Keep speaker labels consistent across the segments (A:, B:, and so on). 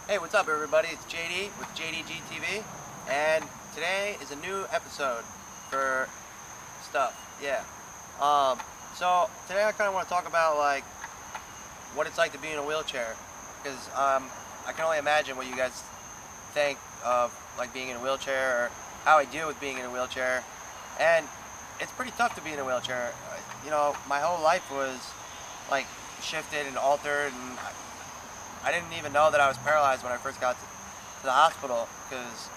A: Hey, what's up everybody? It's JD with JDGTV, and today is a new episode for stuff. Yeah. Um, so today I kind of want to talk about like what it's like to be in a wheelchair, because I can only imagine what you guys think of like being in a wheelchair or how I deal with being in a wheelchair, and it's pretty tough to be in a wheelchair. My whole life was like shifted and altered, and I didn't even know that I was paralyzed when I first got to the hospital, because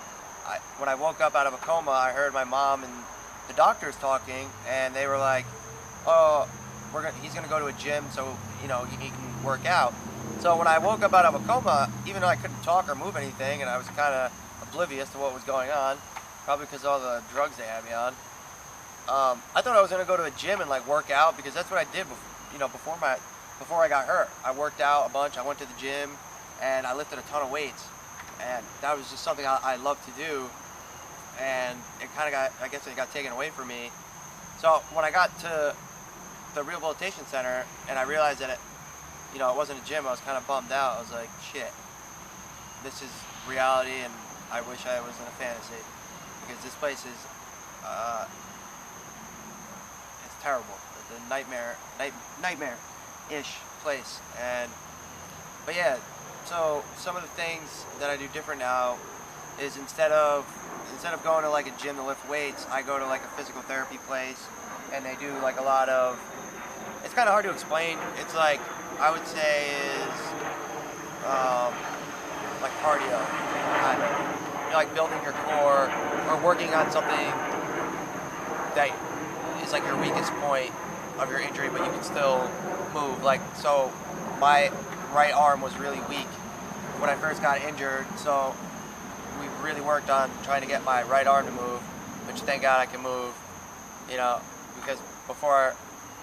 A: when I woke up out of a coma, I heard my mom and the doctors talking, and they were like, "Oh, he's gonna go to a gym so he can work out." So when I woke up out of a coma, even though I couldn't talk or move anything, and I was kind of oblivious to what was going on, probably because of all the drugs they had me on, I thought I was gonna go to a gym and like work out, because that's what I did before I got hurt. I worked out a bunch. I went to the gym and I lifted a ton of weights, and that was just something I loved to do. And it kind of I guess it got taken away from me. So when I got to the rehabilitation center and I realized that it wasn't a gym, I was kind of bummed out. I was like, shit, this is reality, and I wish I was in a fantasy, because this place is it's terrible. The nightmare-ish place. But yeah, so some of the things that I do different now is instead of going to like a gym to lift weights, I go to like a physical therapy place, and they do like a lot of, it's kind of hard to explain. It's like, I would say is like cardio, kind of. Like building your core or working on something that is like your weakest point of your injury, but you can still move. Like, so my right arm was really weak when I first got injured, so we really worked on trying to get my right arm to move, which thank God I can move, because before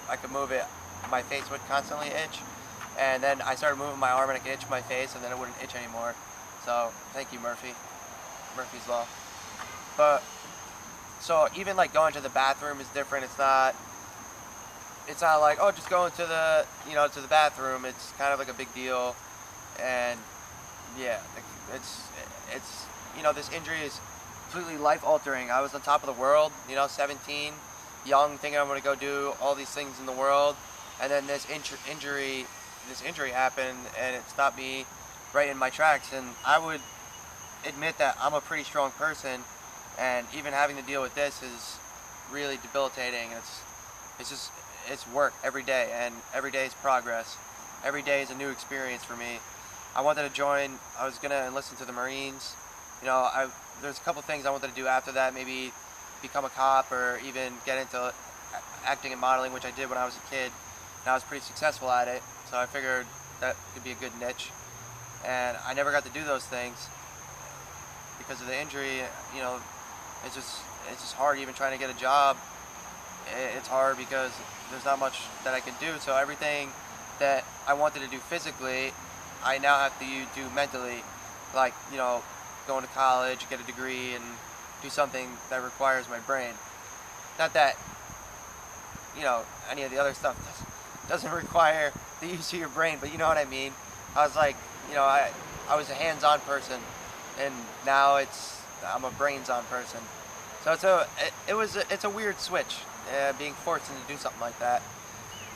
A: I could move it, my face would constantly itch, and then I started moving my arm and I could itch my face, and then it wouldn't itch anymore. So thank you, Murphy's Law. But so even like going to the bathroom is different. It's not like, oh, just going to the bathroom. It's kind of like a big deal. And yeah, it's this injury is completely life altering. I was on top of the world, 17, young, thinking I'm going to go do all these things in the world, and then this injury happened, and it stopped me right in my tracks. And I would admit that I'm a pretty strong person, and even having to deal with this is really debilitating. It's work every day, and every day is progress. Every day is a new experience for me. I wanted to join. I was gonna enlist to the Marines. There's a couple things I wanted to do after that. Maybe become a cop, or even get into acting and modeling, which I did when I was a kid, and I was pretty successful at it. So I figured that could be a good niche. And I never got to do those things because of the injury. It's just hard even trying to get a job. It's hard because there's not much that I can do. So everything that I wanted to do physically, I now have to do mentally, like going to college, get a degree, and do something that requires my brain. Not that any of the other stuff doesn't require the use of your brain, but you know what I mean. I was like, I was a hands-on person, and now I'm a brains-on person. So it's a weird switch, being forced to do something like that.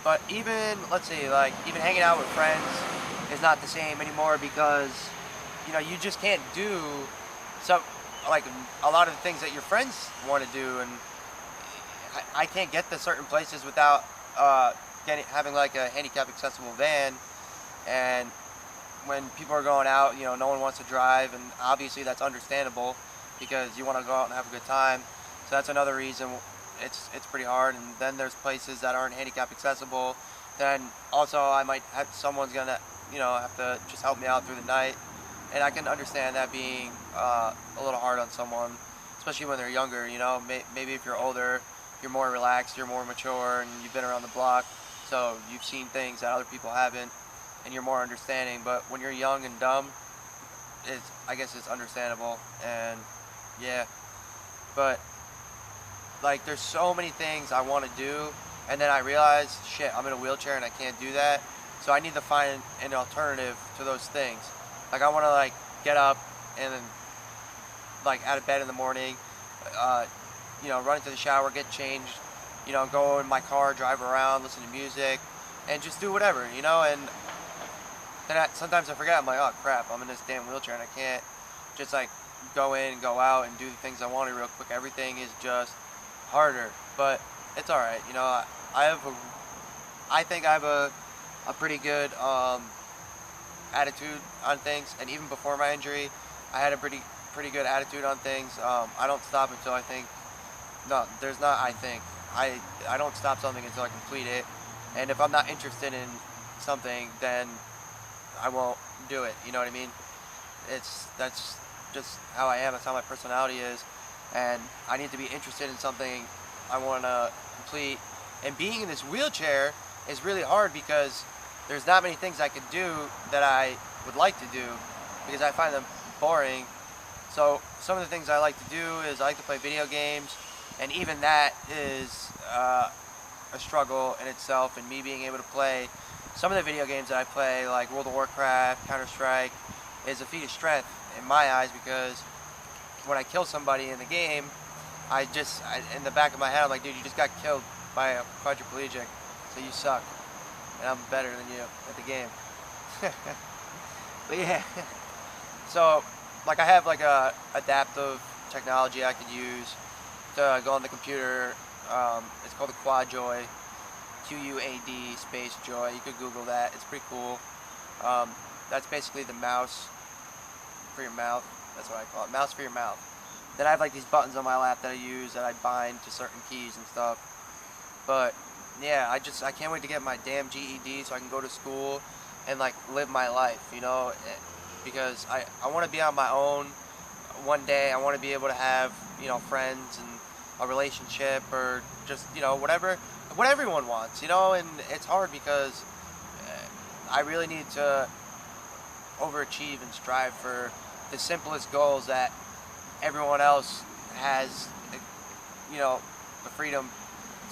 A: But even, let's see, like even hanging out with friends is not the same anymore, because you just can't do like a lot of the things that your friends want to do, and I can't get to certain places without having like a handicap accessible van. And when people are going out, no one wants to drive, and obviously that's understandable, because you want to go out and have a good time. So that's another reason it's pretty hard. And then there's places that aren't handicap accessible. Then also I might have someone's gonna have to just help me out through the night, and I can understand that being a little hard on someone, especially when they're younger. Maybe if you're older, you're more relaxed, you're more mature, and you've been around the block, so you've seen things that other people haven't, and you're more understanding. But when you're young and dumb, I guess it's understandable. And yeah, but like there's so many things I want to do, and then I realize, shit, I'm in a wheelchair and I can't do that, so I need to find an alternative to those things. Like I want to like get up and then like out of bed in the morning, uh, run into the shower, get changed, go in my car, drive around, listen to music, and just do whatever, and then sometimes I forget. I'm like, oh crap, I'm in this damn wheelchair and I can't just like go in and go out and do the things I want to real quick. Everything is just harder, but it's all right. I think I have a pretty good attitude on things, and even before my injury, I had a pretty good attitude on things. I don't stop until I think. No, there's not. I think I don't stop something until I complete it, and if I'm not interested in something, then I won't do it. You know what I mean? That's just how I am. That's how my personality is, and I need to be interested in something I want to complete. And being in this wheelchair is really hard because there's not many things I could do that I would like to do because I find them boring. So some of the things I like to do is I like to play video games, and even that is a struggle in itself. And me being able to play some of the video games that I play, like World of Warcraft, Counter-Strike, is a feat of strength in my eyes because when I kill somebody in the game, in the back of my head, I'm like, dude, you just got killed by a quadriplegic, so you suck, and I'm better than you at the game. But yeah, so like I have like a adaptive technology I could use to go on the computer. It's called the Quad Joy, QUAD space Joy. You could Google that. It's pretty cool. That's basically the mouse for your mouth. That's what I call it. Mouse for your mouth. Then I have like these buttons on my lap that I use that I bind to certain keys and stuff. But yeah, I can't wait to get my damn GED so I can go to school and like live my life, because I want to be on my own one day. I want to be able to have, friends and a relationship or just, what everyone wants, and it's hard because I really need to overachieve and strive for the simplest goals that everyone else has, the freedom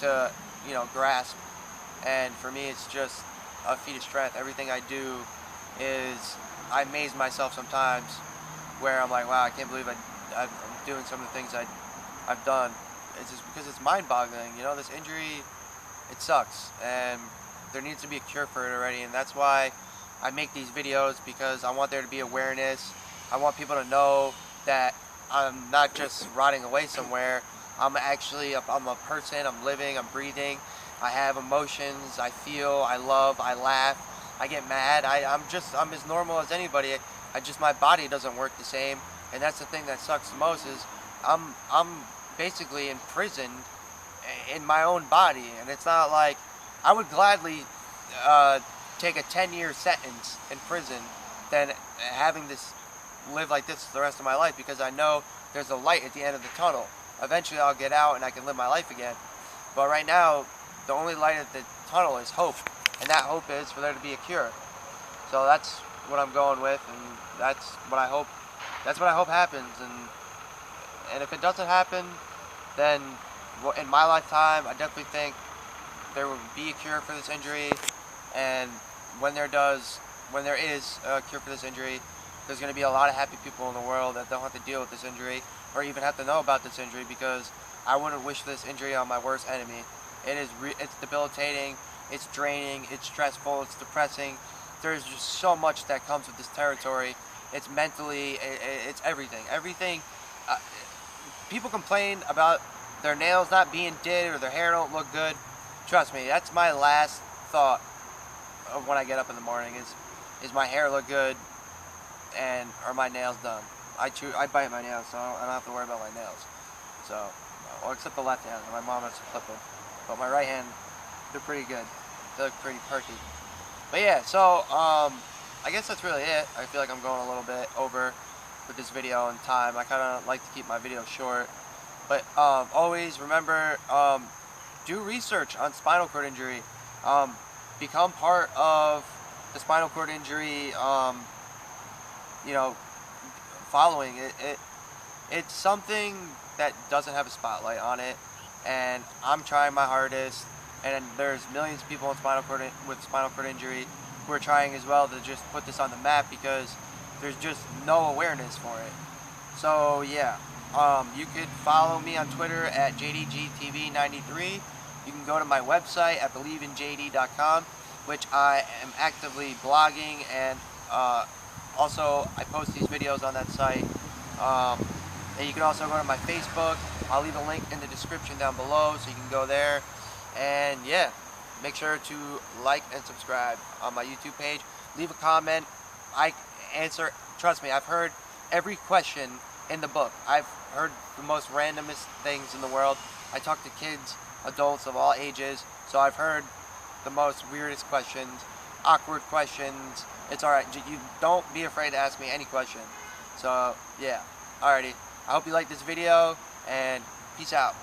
A: to, grasp. And for me, it's just a feat of strength. Everything I do is, I amaze myself sometimes where I'm like, wow, I can't believe I'm doing some of the things I've done. It's just because it's mind-boggling, this injury, it sucks, and there needs to be a cure for it already, and that's why I make these videos, because I want there to be awareness. I want people to know that I'm not just rotting away somewhere. I'm a person, I'm living, I'm breathing. I have emotions, I feel, I love, I laugh, I get mad. I'm as normal as anybody. My body doesn't work the same, and that's the thing that sucks the most is I'm basically imprisoned in my own body, and it's not like I would gladly take a 10-year sentence in prison than having this live like this the rest of my life, because I know there's a light at the end of the tunnel. Eventually I'll get out and I can live my life again. But right now, the only light at the tunnel is hope, and that hope is for there to be a cure. So that's what I'm going with, and that's what I hope happens. And if it doesn't happen, then in my lifetime, I definitely think there will be a cure for this injury. And when there is a cure for this injury, there's going to be a lot of happy people in the world that don't have to deal with this injury or even have to know about this injury, because I wouldn't wish this injury on my worst enemy. It's debilitating, it's draining, it's stressful, it's depressing. There's just so much that comes with this territory. It's mentally, it's everything. Everything. People complain about their nails not being did or their hair don't look good. Trust me, that's my last thought of when I get up in the morning is my hair look good, and are my nails done. I bite my nails, so I don't have to worry about my nails. So, well, except the left hand. My mom has to clip them, but my right hand, they're pretty good. They look pretty perky. But yeah, so I guess that's really it. I feel like I'm going a little bit over with this video in time. I kind of like to keep my videos short, but always remember, do research on spinal cord injury. Become part of the spinal cord injury, following it. It's something that doesn't have a spotlight on it, and I'm trying my hardest. And there's millions of people with spinal cord injury who are trying as well to just put this on the map, because there's just no awareness for it. So yeah, you could follow me on Twitter at JDGTV93. You can go to my website at believeinjd.com, which I am actively blogging, and also I post these videos on that site. And you can also go to my Facebook. I'll leave a link in the description down below, so you can go there. And yeah, make sure to like and subscribe on my YouTube page. Leave a comment. I answer, trust me, I've heard every question in the book. I've heard the most randomest things in the world. I talk to kids, adults of all ages, so I've heard the most weirdest questions, awkward questions. It's alright, you don't be afraid to ask me any question. So yeah, alrighty. I hope you liked this video, and peace out.